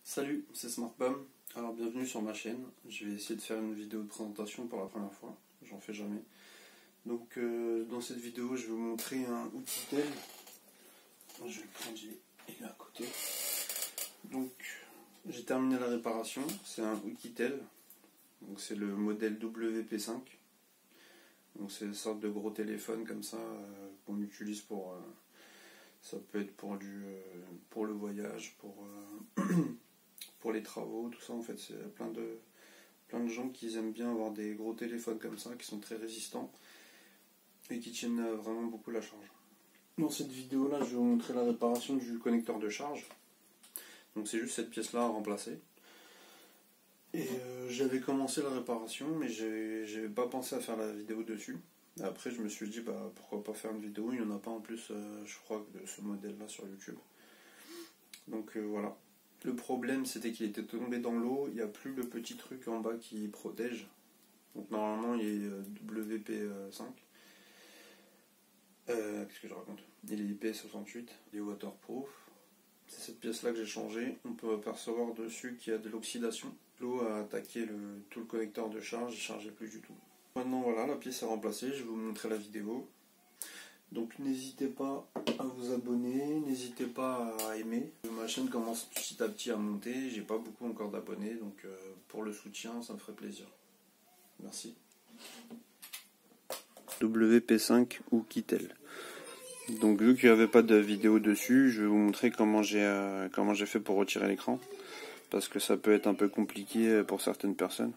Salut, c'est SmartPom. Alors bienvenue sur ma chaîne. Je vais essayer de faire une vidéo de présentation pour la première fois. J'en fais jamais. Donc dans cette vidéo, je vais vous montrer un Oukitel. Je vais le prendre, il est à côté. Donc j'ai terminé la réparation. C'est un Oukitel. Donc c'est le modèle WP5. Donc c'est une sorte de gros téléphone comme ça qu'on utilise pour. Ça peut être pour le voyage, pour les travaux, tout ça. En fait, c'est plein de gens qui aiment bien avoir des gros téléphones comme ça, qui sont très résistants et qui tiennent vraiment beaucoup la charge. Dans cette vidéo là, je vais vous montrer la réparation du connecteur de charge. Donc c'est juste cette pièce là à remplacer. Et j'avais commencé la réparation, mais j'avais pas pensé à faire la vidéo dessus. Après je me suis dit pourquoi pas faire une vidéo, il n'y en a pas en plus je crois de ce modèle là sur YouTube. Donc voilà. Le problème c'était qu'il était tombé dans l'eau, il n'y a plus le petit truc en bas qui protège. Donc normalement il est WP5. Qu'est-ce que je raconte? Il est IP68, il est waterproof. C'est cette pièce là que j'ai changé. On peut apercevoir dessus qu'il y a de l'oxydation. L'eau a attaqué tout le connecteur de charge, il ne chargeait plus du tout. Maintenant voilà, la pièce est remplacée, je vais vous montrer la vidéo. Donc n'hésitez pas à vous abonner, n'hésitez pas à aimer. Ma chaîne commence petit à petit à monter, j'ai pas beaucoup encore d'abonnés, donc pour le soutien ça me ferait plaisir. Merci. WP5 Oukitel. Donc vu qu'il n'y avait pas de vidéo dessus, je vais vous montrer comment j'ai fait pour retirer l'écran. Parce que ça peut être un peu compliqué pour certaines personnes.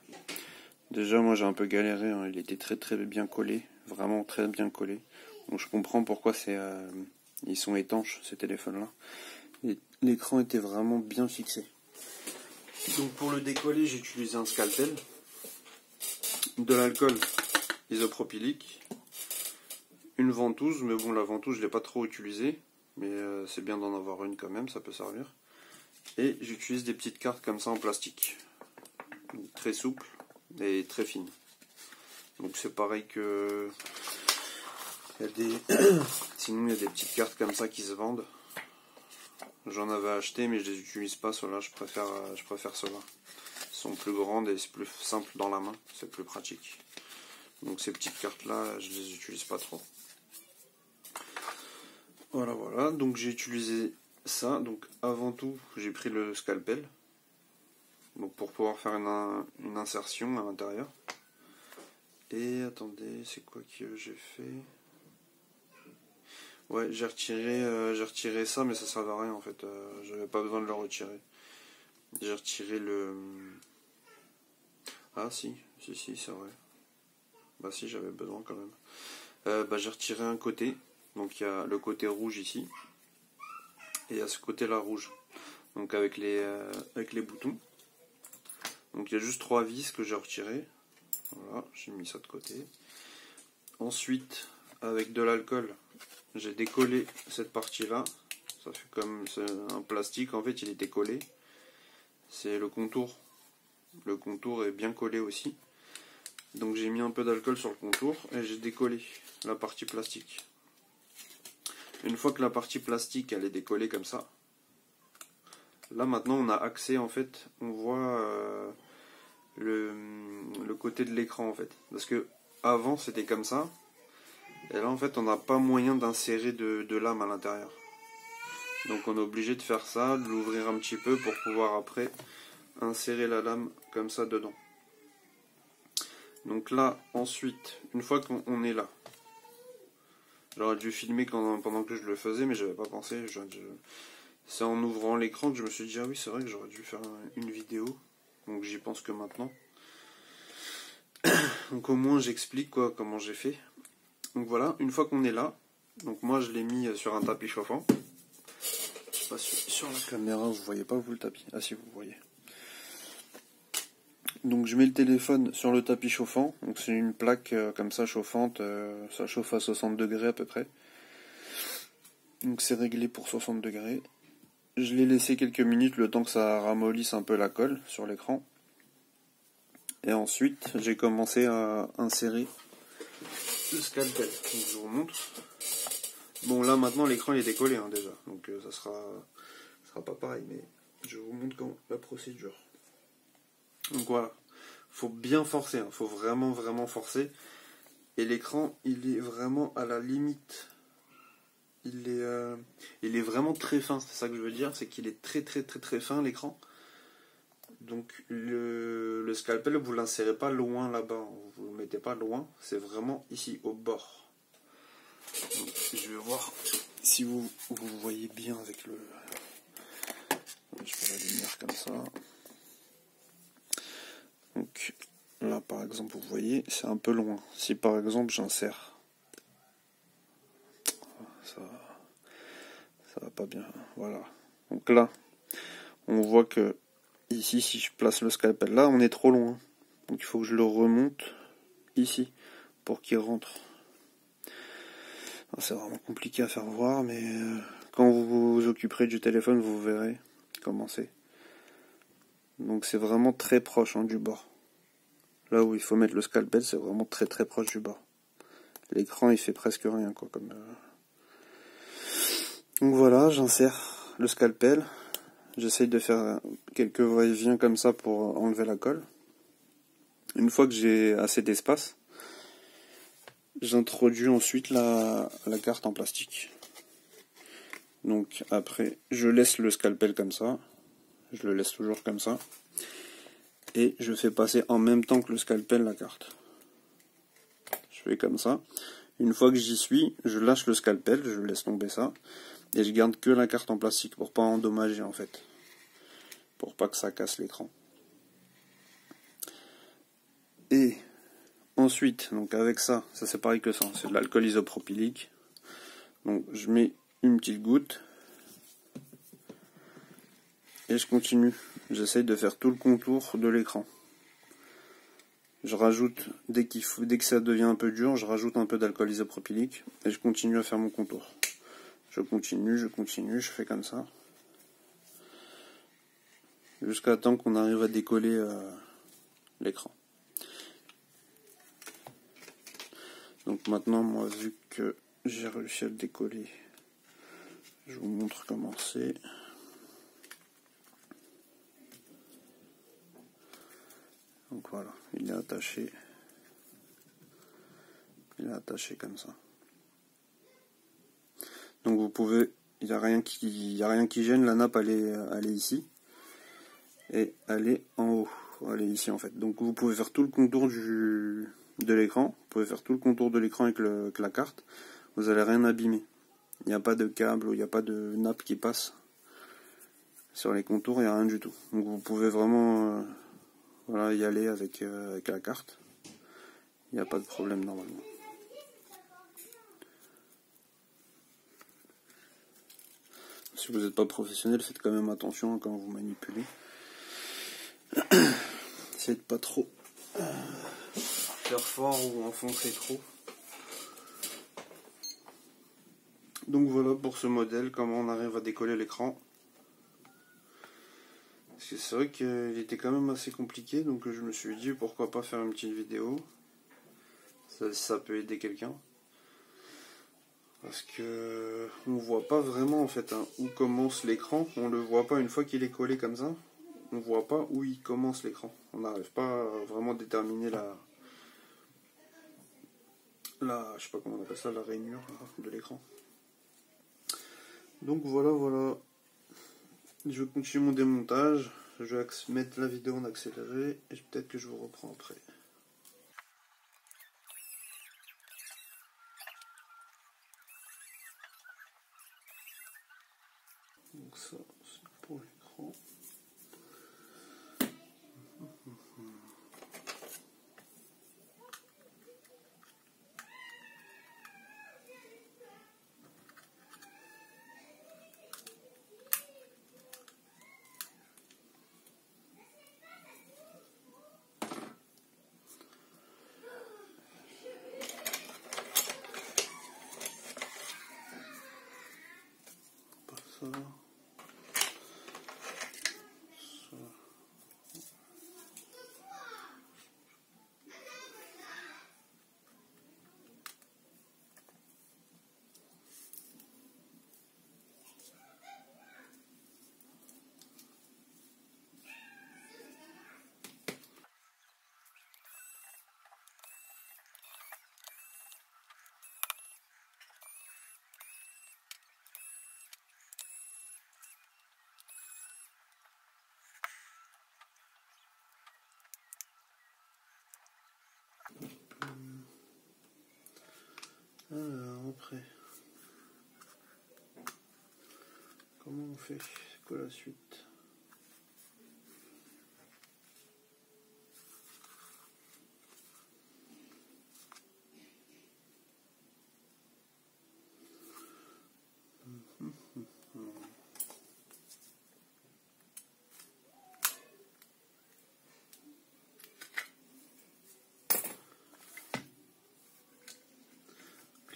Déjà moi j'ai un peu galéré, hein. Il était très bien collé, vraiment très bien collé. Donc je comprends pourquoi ils sont étanches ces téléphones là. L'écran était vraiment bien fixé. Donc pour le décoller j'ai utilisé un scalpel, de l'alcool isopropylique, une ventouse, mais bon la ventouse je ne l'ai pas trop utilisée, mais c'est bien d'en avoir une quand même, ça peut servir. Et j'utilise des petites cartes comme ça en plastique, donc très souples et très fines. Donc c'est pareil que sinon il y a des petites cartes comme ça qui se vendent. J'en avais acheté mais je les utilise pas, ceux-là je préfère ceux-là. Ils sont plus grandes et c'est plus simple dans la main, c'est plus pratique. Donc ces petites cartes là je les utilise pas trop. Voilà, donc j'ai utilisé ça. Donc avant tout j'ai pris le scalpel, donc pour pouvoir faire une insertion à l'intérieur. Et attendez, c'est quoi que j'ai fait? Ouais, j'ai retiré ça, mais ça servait à rien en fait. J'avais pas besoin de le retirer. J'ai retiré le. Ah si, c'est vrai. Bah si, j'avais besoin quand même. J'ai retiré un côté. Donc il y a le côté rouge ici. Et il y a ce côté-là rouge. Donc avec les boutons. Donc il y a juste 3 vis que j'ai retirées. Voilà, j'ai mis ça de côté. Ensuite, avec de l'alcool, j'ai décollé cette partie-là. Ça fait comme un plastique, en fait, il était collé. C'est le contour. Le contour est bien collé aussi. Donc j'ai mis un peu d'alcool sur le contour et j'ai décollé la partie plastique. Une fois que la partie plastique elle est décollée comme ça, là maintenant on a accès, en fait, on voit le côté de l'écran en fait. Parce que avant c'était comme ça. Et là en fait on n'a pas moyen d'insérer de lame à l'intérieur. Donc on est obligé de faire ça, de l'ouvrir un petit peu pour pouvoir après insérer la lame comme ça dedans. Donc là ensuite, une fois qu'on est là, j'aurais dû filmer pendant que je le faisais mais j'avais pas pensé. C'est en ouvrant l'écran que je me suis dit ah oui c'est vrai que j'aurais dû faire une vidéo. Donc j'y pense que maintenant. Donc au moins j'explique comment j'ai fait. Donc voilà, une fois qu'on est là, donc moi je l'ai mis sur un tapis chauffant. Je sais pas sur la caméra vous voyez pas vous le tapis. Ah si vous voyez. Donc je mets le téléphone sur le tapis chauffant. Donc c'est une plaque comme ça chauffante, ça chauffe à 60 degrés à peu près. Donc c'est réglé pour 60 degrés. Je l'ai laissé quelques minutes le temps que ça ramollisse un peu la colle sur l'écran. Et ensuite j'ai commencé à insérer le scalpel. Donc je vous remonte. Bon là maintenant l'écran est décollé déjà, donc ça sera pas pareil, mais Je vous montre la procédure. Donc voilà, faut bien forcer, hein. Faut vraiment forcer. Et l'écran, il est vraiment à la limite. Il est vraiment très fin, c'est ça que je veux dire, c'est qu'il est très fin l'écran. Donc le scalpel, vous l'insérez pas loin là-bas, vous le mettez pas loin, c'est vraiment ici au bord. Donc, je vais voir si vous voyez bien avec le... Je fais la lumière comme ça. Donc là par exemple vous voyez c'est un peu loin. Si par exemple j'insère, ça va pas bien, voilà. Donc là on voit que ici si je place le scalpel là on est trop loin. Donc il faut que je le remonte ici pour qu'il rentre. C'est vraiment compliqué à faire voir, mais quand vous vous occuperez du téléphone vous verrez comment c'est. Donc c'est vraiment très proche du bord. Là où il faut mettre le scalpel, c'est vraiment très proche du bord. L'écran il fait presque rien quoi. Donc voilà, j'insère le scalpel. J'essaye de faire quelques va-et-vient comme ça pour enlever la colle. Une fois que j'ai assez d'espace, j'introduis ensuite la carte en plastique. Donc après, je laisse le scalpel comme ça. Je le laisse toujours comme ça. Et je fais passer en même temps que le scalpel la carte. Je fais comme ça. Une fois que j'y suis, je lâche le scalpel, je laisse tomber ça. Et je garde que la carte en plastique pour pas endommager en fait. Pour pas que ça casse l'écran. Et ensuite, donc avec ça c'est pareil que ça, c'est de l'alcool isopropylique. Donc je mets une petite goutte. Et je continue. J'essaye de faire tout le contour de l'écran. Je rajoute, dès que ça devient un peu dur, je rajoute un peu d'alcool isopropylique et je continue à faire mon contour. Je continue, je fais comme ça. Jusqu'à temps qu'on arrive à décoller l'écran. Donc maintenant, moi, vu que j'ai réussi à le décoller, je vous montre comment c'est. Donc voilà, il est attaché. Il est attaché comme ça. Donc vous pouvez, il n'y a rien qui gêne, la nappe elle est ici. Et elle est en haut. Elle est ici en fait. Donc vous pouvez faire tout le contour de l'écran. Vous pouvez faire tout le contour de l'écran avec la carte. Vous n'allez rien abîmer. Il n'y a pas de câble ou il n'y a pas de nappe qui passe. Sur les contours, il n'y a rien du tout. Donc vous pouvez vraiment voilà, y aller avec la carte. Il n'y a pas de problème normalement. Si vous n'êtes pas professionnel, faites quand même attention quand vous manipulez. Essayez de pas trop faire fort ou enfoncer trop. Donc voilà pour ce modèle, comment on arrive à décoller l'écran. C'est vrai qu'il était quand même assez compliqué, donc je me suis dit pourquoi pas faire une petite vidéo. Ça peut aider quelqu'un. Parce que on voit pas vraiment en fait où commence l'écran. On le voit pas une fois qu'il est collé comme ça. On voit pas où il commence l'écran. On n'arrive pas à vraiment déterminer je sais pas comment on appelle ça, la rainure de l'écran. Donc voilà. Je vais continuer mon démontage. Je vais mettre la vidéo en accéléré et peut-être que je vous reprends après. Donc ça, c'est pour l'écran. Alors après, comment on fait? C'est quoi la suite?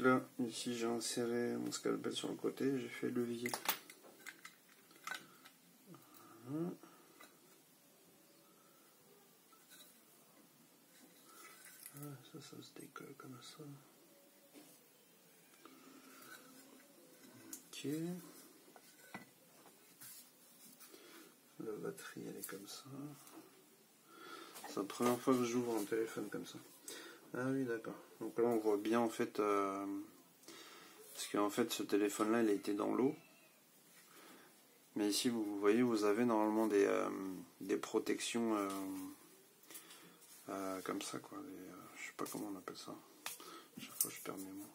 Là, ici j'ai inséré mon scalpel sur le côté, j'ai fait levier. Voilà. Ah, ça se décolle comme ça. Ok. La batterie elle est comme ça. C'est la première fois que j'ouvre un téléphone comme ça. Ah oui, d'accord. Donc là on voit bien en fait, parce qu'en fait ce téléphone là il a été dans l'eau. Mais ici vous voyez, vous avez normalement des protections comme ça quoi. Je sais pas comment on appelle ça. Chaque fois je perds mes mots.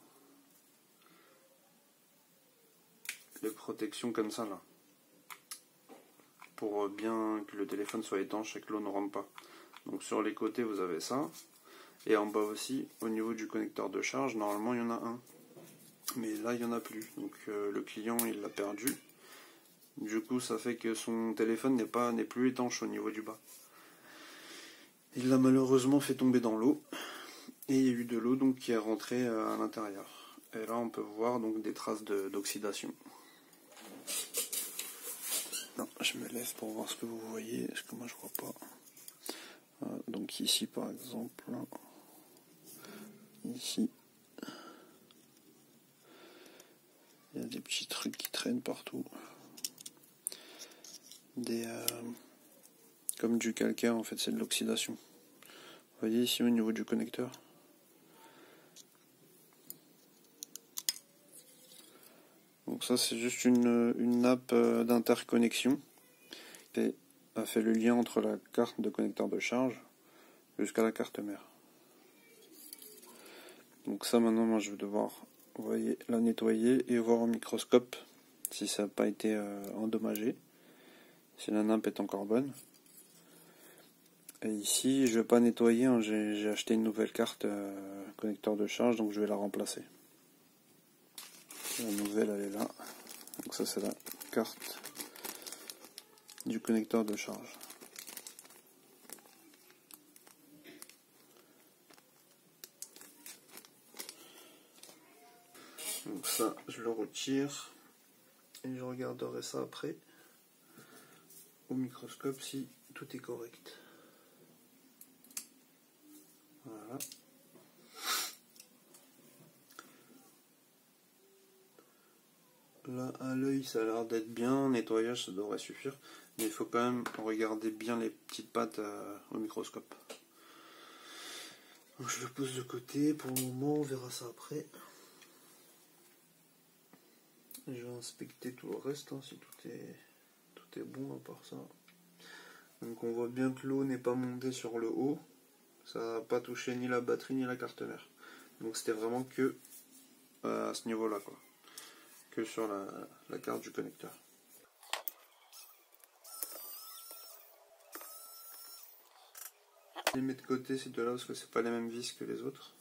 Les protections comme ça là. Pour bien que le téléphone soit étanche et que l'eau ne rentre pas. Donc sur les côtés vous avez ça. Et en bas aussi, au niveau du connecteur de charge, normalement il y en a un. Mais là il n'y en a plus. Donc le client il l'a perdu. Du coup ça fait que son téléphone n'est plus étanche au niveau du bas. Il l'a malheureusement fait tomber dans l'eau. Et il y a eu de l'eau donc qui est rentrée à l'intérieur. Et là on peut voir donc des traces d'oxydation. Non, je me lève pour voir ce que vous voyez, parce que moi je vois pas. Donc ici par exemple, ici, il y a des petits trucs qui traînent partout. Comme du calcaire en fait, c'est de l'oxydation. Vous voyez ici au niveau du connecteur. Donc ça c'est juste une nappe d'interconnexion qui a fait le lien entre la carte de connecteur de charge jusqu'à la carte mère. Donc ça maintenant moi je vais devoir, vous voyez, la nettoyer et voir au microscope si ça n'a pas été endommagé, si la nappe est encore bonne. Et ici je vais pas nettoyer, hein, j'ai acheté une nouvelle carte connecteur de charge, donc je vais la remplacer. La nouvelle elle est là, donc ça c'est la carte du connecteur de charge. Donc ça je le retire et je regarderai ça après au microscope si tout est correct. Voilà. Là à l'œil ça a l'air d'être bien, nettoyage ça devrait suffire, mais il faut quand même regarder bien les petites pattes au microscope. Donc je le pose de côté pour le moment, on verra ça après. Je vais inspecter tout le reste, hein, si tout est bon à part ça. Donc on voit bien que l'eau n'est pas montée sur le haut, ça n'a pas touché ni la batterie ni la carte mère. Donc c'était vraiment que à ce niveau là quoi, que sur la carte du connecteur. Je les mets de côté ces deux là parce que c'est pas les mêmes vis que les autres.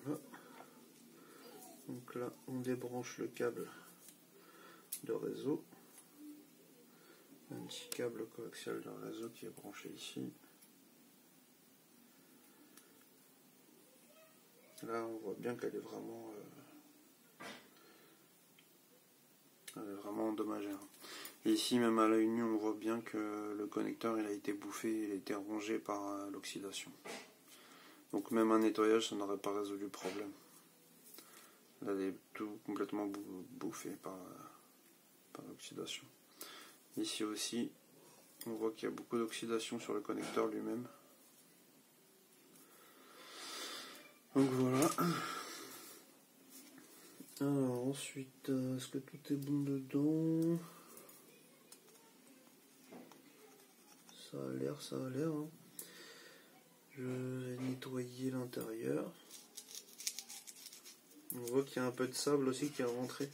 Voilà. Donc là on débranche le câble de réseau. Un petit câble coaxial de réseau qui est branché ici. Là on voit bien qu'elle est vraiment endommagée. Et ici même à l'œil nu on voit bien que le connecteur il a été bouffé, il a été rongé par l'oxydation. Donc même un nettoyage ça n'aurait pas résolu le problème. Là il est tout complètement bouffé par l'oxydation. Ici aussi on voit qu'il y a beaucoup d'oxydation sur le connecteur lui-même. Donc voilà. Alors ensuite, est-ce que tout est bon dedans? Ça a l'air, hein. Je vais nettoyer l'intérieur. On voit qu'il y a un peu de sable aussi qui est rentré.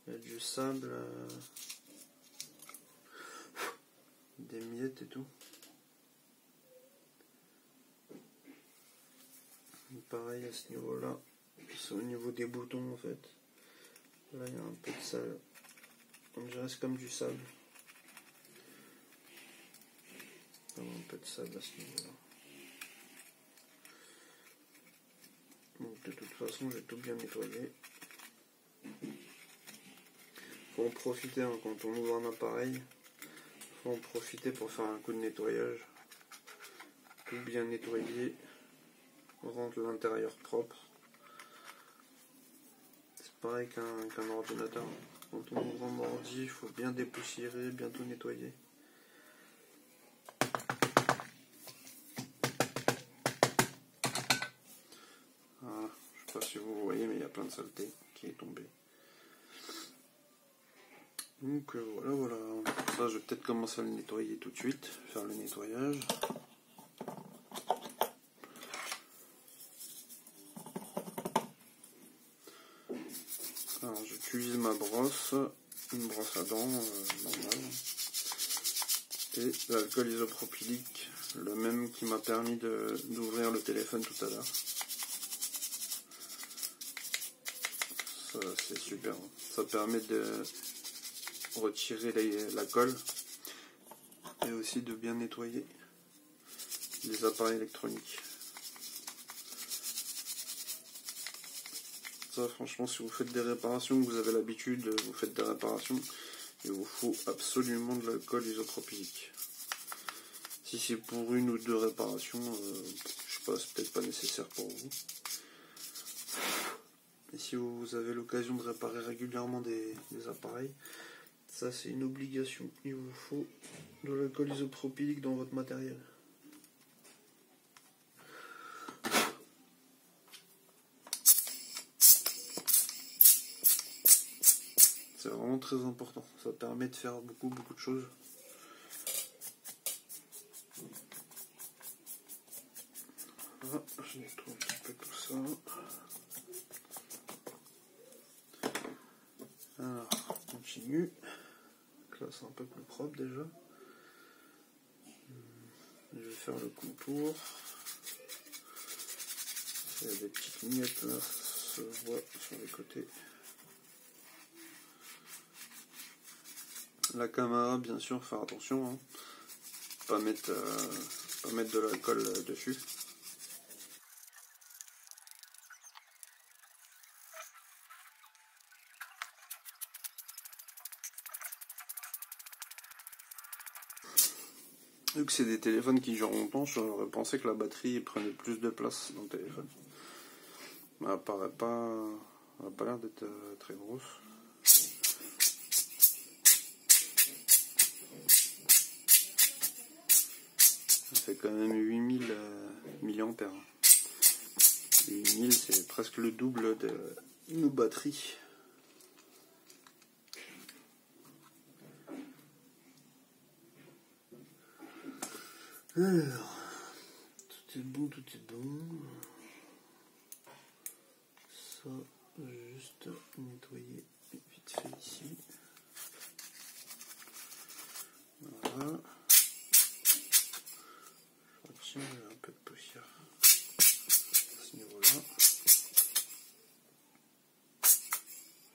Il y a du sable, des miettes et tout. Et pareil à ce niveau-là. C'est au niveau des boutons en fait. Là il y a un peu de sable. On dirait c'est comme du sable. Un peu de sable à ce niveau-là. Donc de toute façon j'ai tout bien nettoyé. Faut en profiter hein, quand on ouvre un appareil. Faut en profiter pour faire un coup de nettoyage. Tout bien nettoyer. On rendre l'intérieur propre. C'est pareil qu'un ordinateur. Quand on ouvre un ordi, il faut bien dépoussiérer, bien tout nettoyer. Voilà. Je sais pas si vous voyez, mais il y a plein de saleté qui est tombée. Donc voilà. Ça, je vais peut-être commencer à le nettoyer tout de suite, faire le nettoyage. Alors j'utilise ma brosse, une brosse à dents normale, et l'alcool isopropylique, le même qui m'a permis d'ouvrir le téléphone tout à l'heure. Ça c'est super, ça permet de retirer la colle et aussi de bien nettoyer les appareils électroniques. Ça franchement, si vous faites des réparations, vous avez l'habitude, vous faites des réparations, il vous faut absolument de l'alcool isopropylique. Si c'est pour une ou deux réparations, je sais pas, c'est peut-être pas nécessaire pour vous. Et si vous avez l'occasion de réparer régulièrement des appareils, ça c'est une obligation. Il vous faut de l'alcool isopropylique dans votre matériel. C'est vraiment très important. Ça permet de faire beaucoup de choses. Voilà, je nettoie un petit peu tout ça. Alors, on continue. Là, c'est un peu plus propre déjà. Je vais faire le contour. Il y a des petites miettes là, ça se voit sur les côtés. La caméra, bien sûr, faire attention, hein. Pas mettre de l'alcool dessus. Vu que c'est des téléphones qui durent longtemps, j'aurais pensé que la batterie prenait plus de place dans le téléphone. Mais elle n'a pas l'air d'être très grosse. Ça fait quand même 8000 mAh. 8000, c'est presque le double de nos batteries. Alors, tout est bon. Ça, juste nettoyer vite fait ici. Voilà. Je retiens un peu de poussière à ce niveau-là.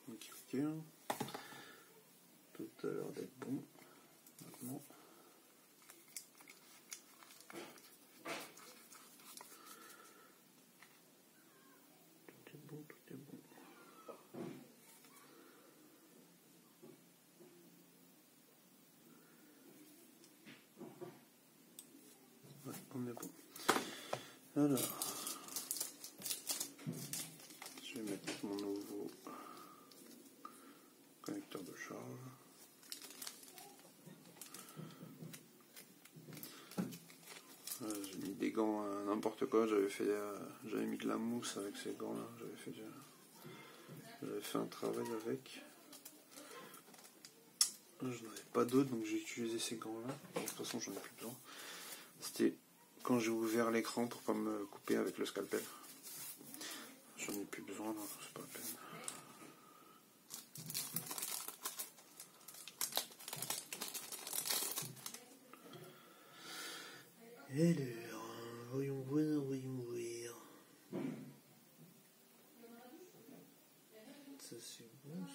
Ok. Tout a l'air d'être bon. Maintenant. Tout est bon. Ouais, on est bon. Alors, je vais mettre mon nouveau connecteur de charge. J'ai mis des gants n'importe quoi. J'avais mis de la mousse avec ces gants là, j'avais fait un travail avec. Je n'avais pas d'autres, donc j'ai utilisé ces gants là. De toute façon j'en ai plus besoin. C'était quand j'ai ouvert l'écran pour pas me couper avec le scalpel. J'en ai plus besoin, donc c'est pas la peine. Alors, voyons voir. Ça c'est bon,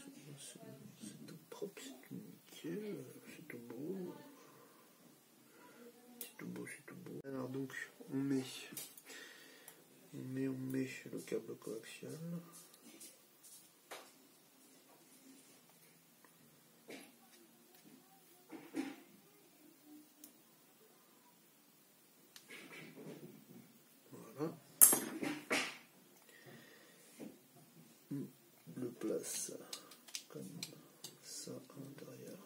c'est tout propre, c'est tout nickel, c'est tout beau. C'est tout beau. Alors donc, on met le câble coaxial. Voilà. On le place comme ça à l'intérieur.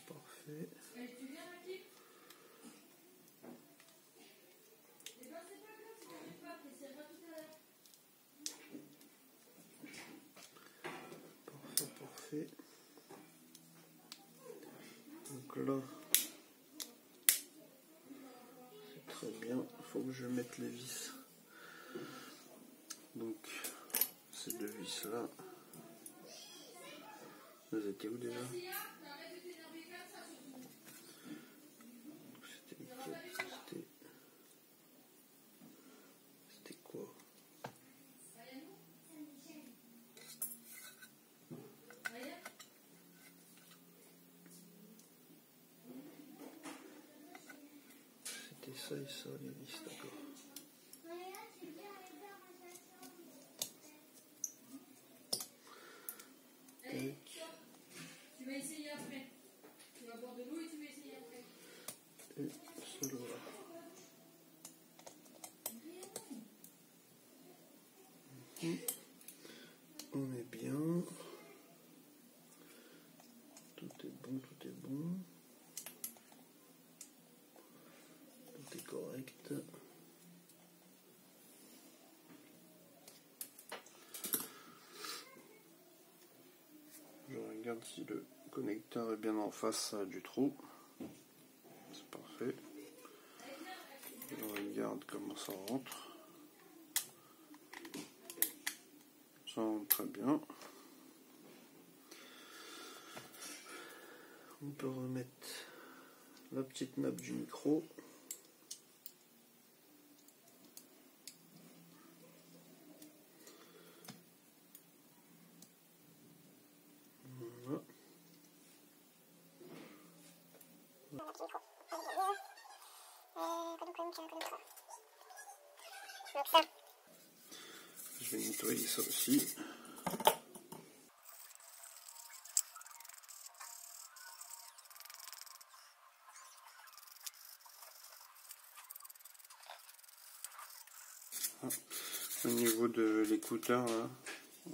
Parfait. Parfait. Donc là, c'est très bien. Il faut que je mette les vis. Donc, ces deux vis là. Elles étaient où déjà? C'était quoi? C'était ça et ça, les vis, d'accord. Tu vas essayer après. Tu vas boire de l'eau et tu vas essayer après. Et celui-là. On est bien. Tout est bon, tout est bon. Tout est correct. Je regarde si le connecteur est bien en face du trou. C'est parfait. Je regarde comment ça rentre. Ça rentre très bien. On peut remettre la petite nappe du micro. Voilà. Je vais nettoyer ça aussi. Au niveau de l'écouteur, là,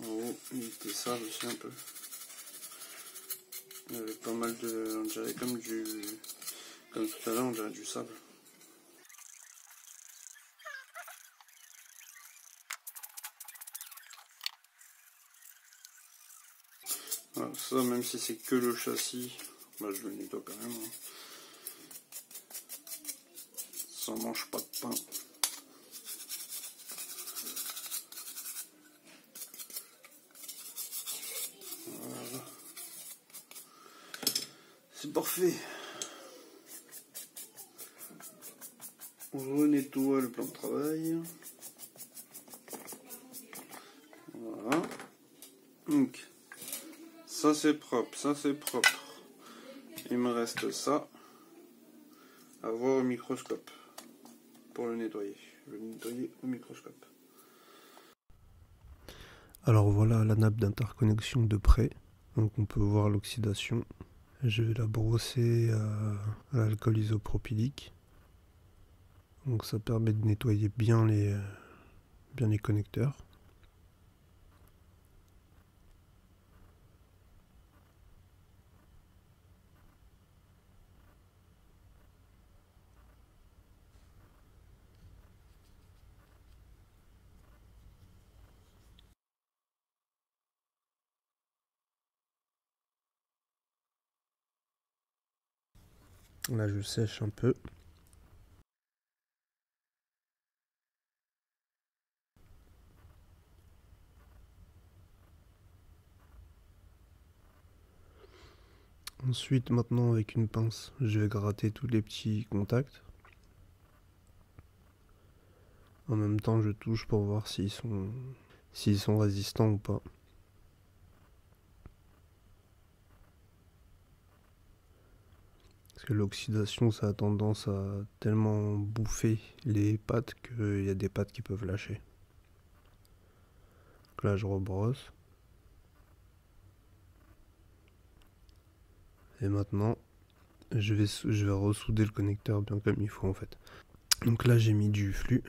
en haut, il était sale aussi un peu. Il y avait pas mal de... On dirait comme tout à l'heure, on dirait du sable. Voilà, ça, même si c'est que le châssis, bah, je le nettoie quand même. Hein. Ça mange pas de pain. Voilà. C'est parfait. On renettoie le plan de travail. Voilà. Donc, ça c'est propre, ça c'est propre. Il me reste ça à voir au microscope pour le nettoyer. Je vais le nettoyer au microscope. Alors voilà la nappe d'interconnexion de près. Donc on peut voir l'oxydation. Je vais la brosser à l'alcool isopropylique. Donc ça permet de nettoyer bien les connecteurs. Là je sèche un peu. Ensuite, maintenant avec une pince, je vais gratter tous les petits contacts. En même temps, je touche pour voir s'ils sont résistants ou pas. Parce que l'oxydation, ça a tendance à tellement bouffer les pattes qu'il y a des pattes qui peuvent lâcher. Donc là, je rebrosse. Et maintenant, je vais ressouder le connecteur bien comme il faut en fait. Donc là, j'ai mis du flux.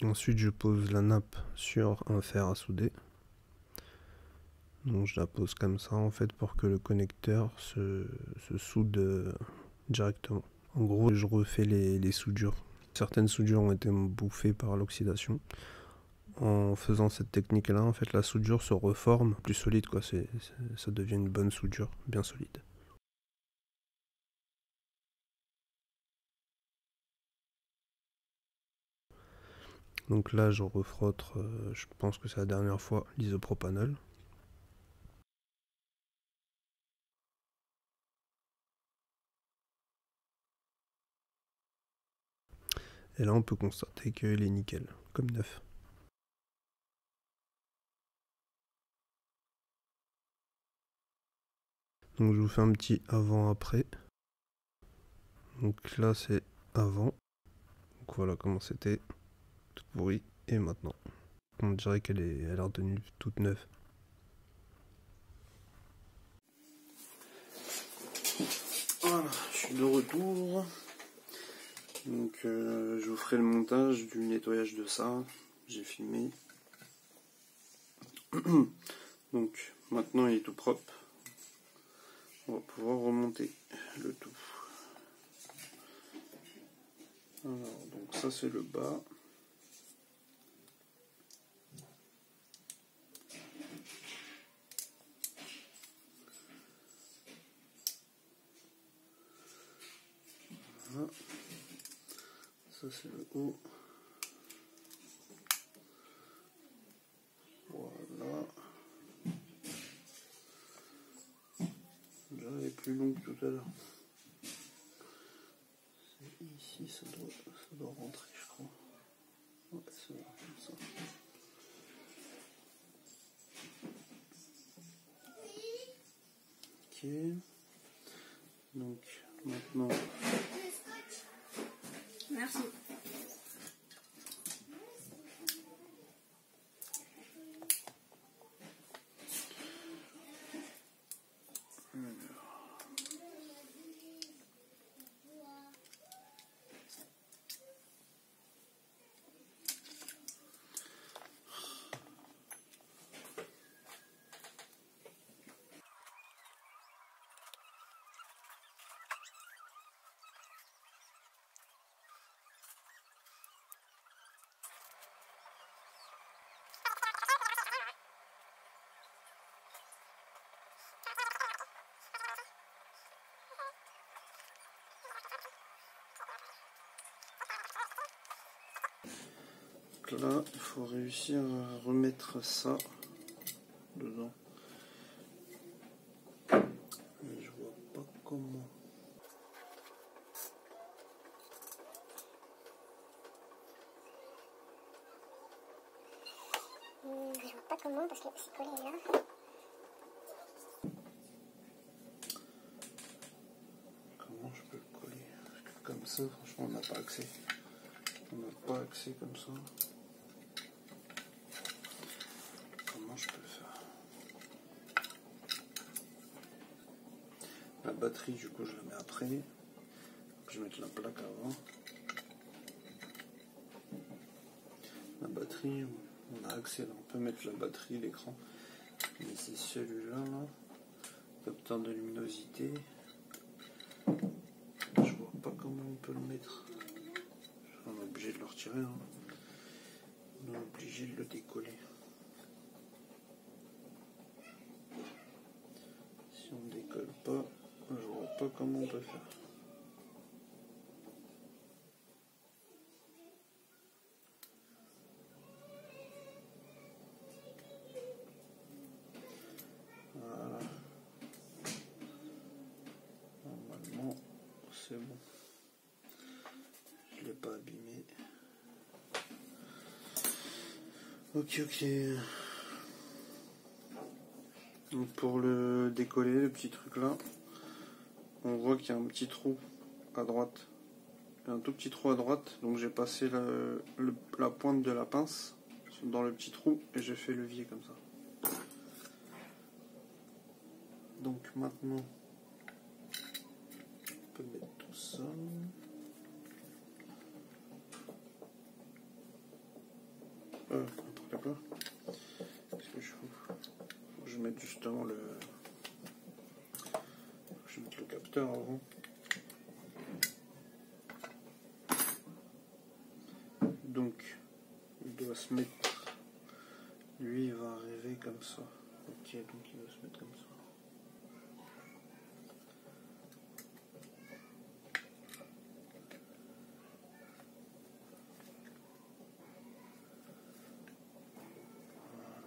Ensuite, je pose la nappe sur un fer à souder. Donc je la pose comme ça en fait pour que le connecteur se soude directement. En gros, je refais les soudures. Certaines soudures ont été bouffées par l'oxydation. En faisant cette technique là, en fait la soudure se reforme plus solide quoi, ça devient une bonne soudure, bien solide. Donc là je refrotte, je pense que c'est la dernière fois, l'isopropanol. Et là on peut constater qu'il est nickel, comme neuf. Donc je vous fais un petit avant-après. Donc là c'est avant. Donc voilà comment c'était, tout pourri. Et maintenant, on dirait qu'elle est retenue toute neuve. Voilà, je suis de retour. Donc je vous ferai le montage du nettoyage de ça. J'ai filmé. Donc maintenant il est tout propre. On va pouvoir remonter le tout. Alors donc ça c'est le bas. Voilà. Ça c'est le haut. Voilà. Là elle est plus longue que tout à l'heure. Ici ça doit rentrer je crois. Ouais, c'est bon, comme ça. Ok. Donc maintenant. Merci. Donc là, il faut réussir à remettre ça dedans. Mais je vois pas comment. Je vois pas comment parce que c'est collé là. Comment je peux le coller? Parce que comme ça, franchement, on n'a pas accès. On n'a pas accès comme ça. Comment je peux faire? La batterie, du coup, je la mets après. que je mette la plaque avant. La batterie, on a accès là, on peut mettre la batterie, l'écran. Mais c'est celui-là, là. Capteur de luminosité. Je vois pas comment on peut le mettre. On est obligé de le retirer. Hein. On est obligé de le décoller. Si on ne décolle pas, je vois pas comment on peut faire. Voilà. Normalement, c'est bon. Je l'ai pas abîmé. Ok. Donc pour le décoller, le petit truc là, on voit qu'il y a un petit trou à droite. Il y a un tout petit trou à droite, donc j'ai passé la pointe de la pince dans le petit trou et j'ai fait levier comme ça. Donc maintenant, on peut mettre tout ça. N'importe quoi. Qu'est-ce que je fous? Faut que je mette justement je vais mettre le capteur avant. Donc, il doit se mettre. Lui, il va arriver comme ça. Ok, donc il va se mettre comme ça.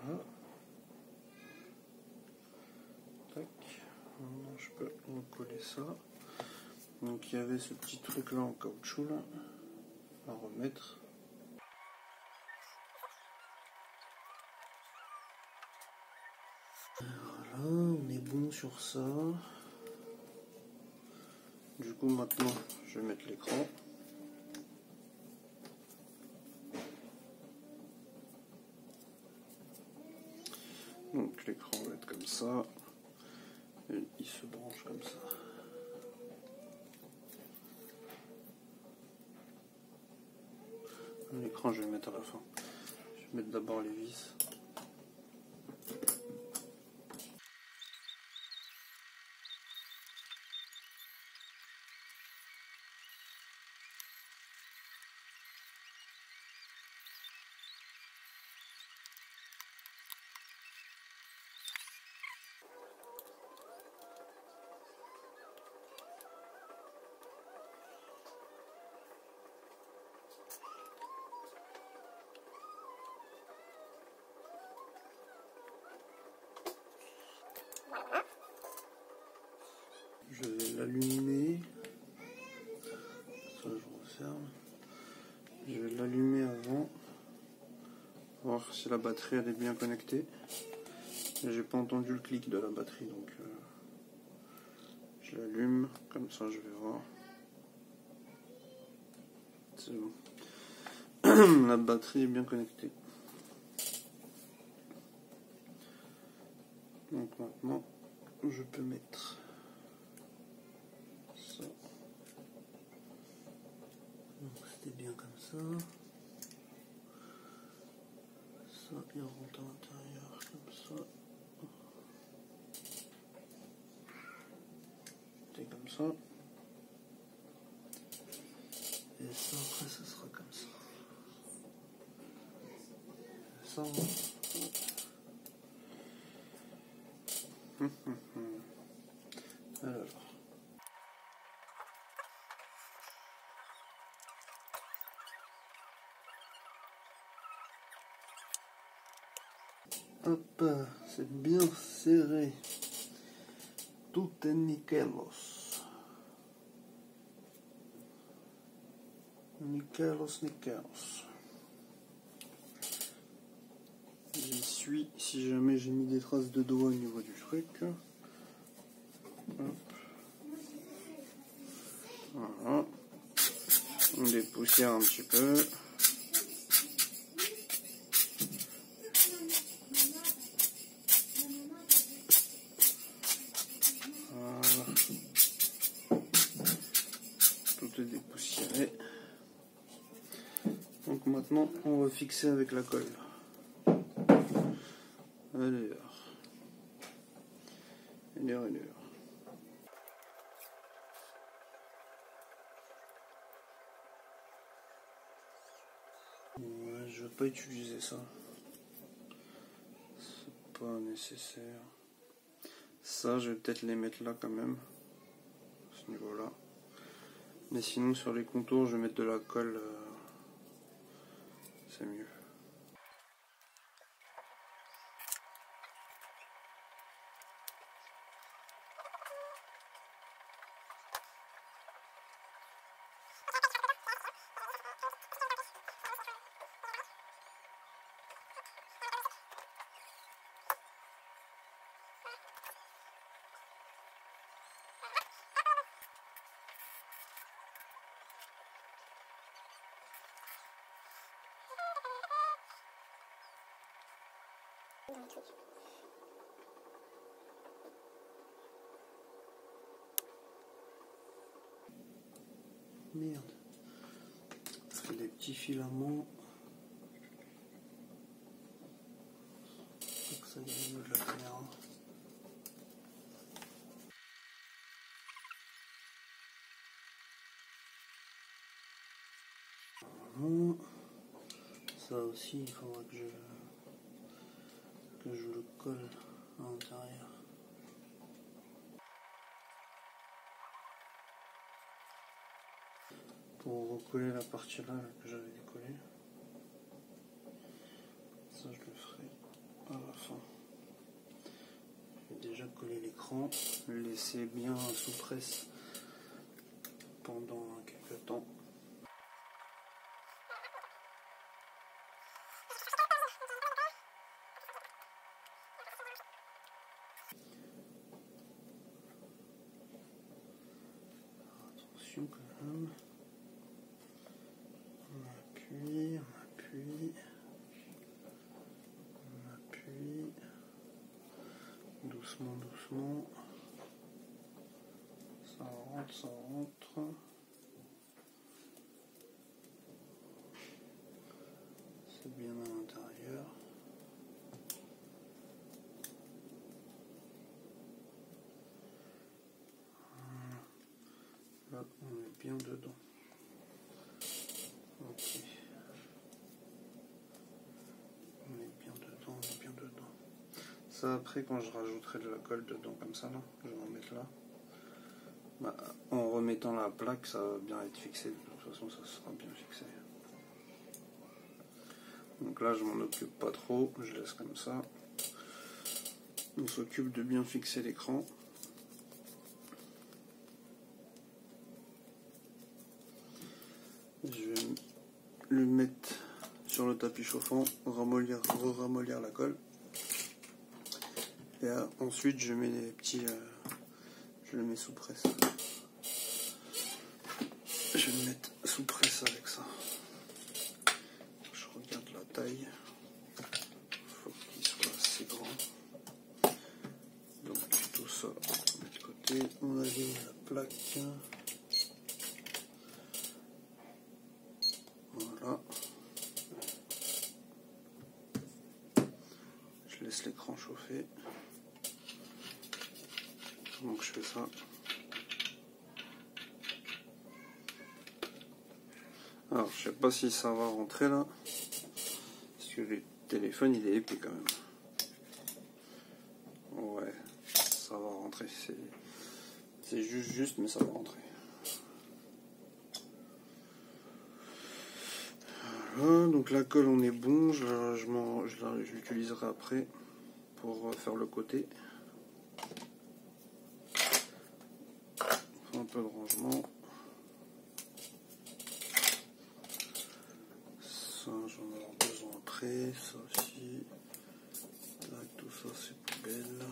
Voilà. Tac. Maintenant, je peux recoller ça. Donc, il y avait ce petit truc là en caoutchouc là à remettre. Voilà, on est bon sur ça. Du coup, maintenant, je vais mettre l'écran. Donc, l'écran va être comme ça. Et il se branche comme ça. L'écran, je vais le mettre à la fin. Je vais mettre d'abord les vis. Je vais l'allumer. Ça, je referme. Je vais l'allumer avant. Voir si la batterie elle est bien connectée. J'ai pas entendu le clic de la batterie, donc je l'allume. Comme ça, je vais voir. C'est bon. La batterie est bien connectée. Donc maintenant, je peux mettre ça. Donc c'était bien comme ça. Ça, il rentre à l'intérieur comme ça. C'est comme ça. Et ça, après, ça sera comme ça. Ça, alors. Hop, c'est bien serré. Tout est nickelos. Nickelos. J'y suis si jamais j'ai mis des traces de doigts au niveau du truc. Hop. Voilà. On dépoussière un petit peu. Tout peu dépoussiéré. Donc maintenant on va fixer avec la colle. Alors. Ouais, je veux pas utiliser ça. C'est pas nécessaire. Ça, je vais peut-être les mettre là quand même. À ce niveau-là. Mais sinon, sur les contours, je vais mettre de la colle. C'est mieux. Dans le truc. Merde. Ça fait des petits filaments. Faut que ça y de la caméra. Voilà. Ça aussi, il faudra que je le colle à l'intérieur. Pour recoller la partie là que j'avais décollée. Ça, je le ferai à la fin. Je vais déjà coller l'écran, le laisser bien sous presse pendant quelques temps. Attention quand même. On appuie. Doucement. Ça rentre. C'est bien à l'intérieur. Là, on est bien dedans. Ok. On est bien dedans. Ça, après, quand je rajouterai de la colle dedans, comme ça, là, je vais en mettre là. Bah, en remettant la plaque, ça va bien être fixé. De toute façon, ça sera bien fixé. Donc là, je m'en occupe pas trop. Je laisse comme ça. On s'occupe de bien fixer l'écran. Je vais le mettre sur le tapis chauffant, ramollir la colle. Et ensuite, je mets les petits... je le mets sous presse. Je vais le mettre sous presse avec ça. Je regarde la taille. Il faut qu'il soit assez grand. Donc tout ça de côté. On aligne la plaque. Voilà. Je laisse l'écran chauffer. Donc je fais ça. Alors je sais pas si ça va rentrer là. Parce que le téléphone il est épais quand même. Ouais, ça va rentrer. C'est juste mais ça va rentrer. Voilà, donc la colle on est bon. Je l'utiliserai après pour faire le côté. Un peu de rangement. Ça, j'en ai besoin après. Ça aussi. Tac, tout ça, c'est poubelle.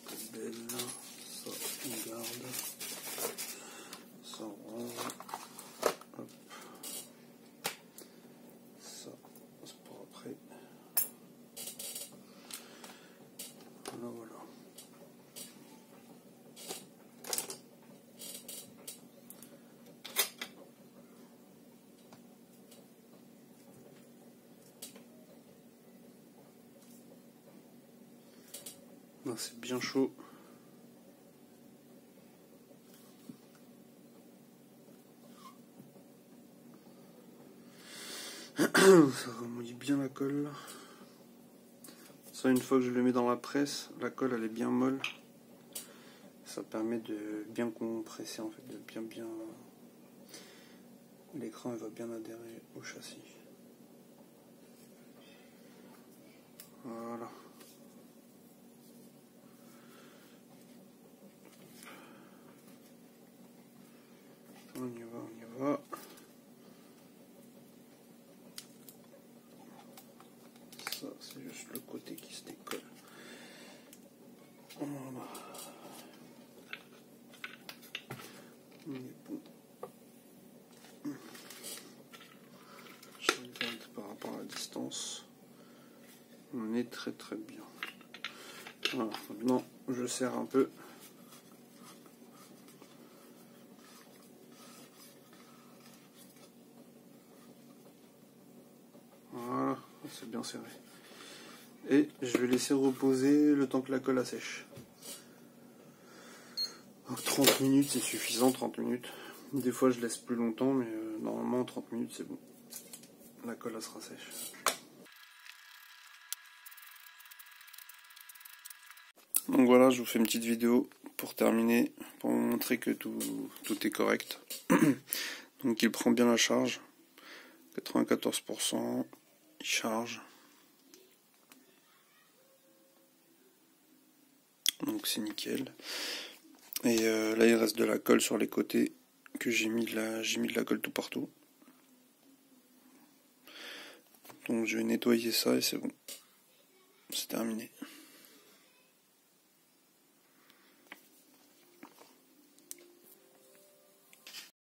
Poubelle. Ça, on garde. Ça, on range. Hop. Ça, c'est pour après. Voilà. Ah, c'est bien chaud. Ça ramollit bien la colle. Ça, une fois que je le mets dans la presse, la colle elle est bien molle. Ça permet de bien compresser en fait, de bien. L'écran va bien adhérer au châssis. Voilà. On y va. Ça, c'est juste le côté qui se décolle. Voilà. On est bon. Je regarde par rapport à la distance. On est très bien. Voilà, maintenant je serre un peu. Voilà, c'est bien serré. Et je vais laisser reposer le temps que la colle assèche. Donc 30 minutes c'est suffisant, 30 minutes. Des fois je laisse plus longtemps, mais normalement 30 minutes c'est bon. La colle elle sera sèche. Donc voilà, je vous fais une petite vidéo pour terminer, pour vous montrer que tout est correct. Donc il prend bien la charge, 94%, il charge. Donc c'est nickel. Et là il reste de la colle sur les côtés, que j'ai mis de la colle tout partout. Donc je vais nettoyer ça et c'est bon. C'est terminé.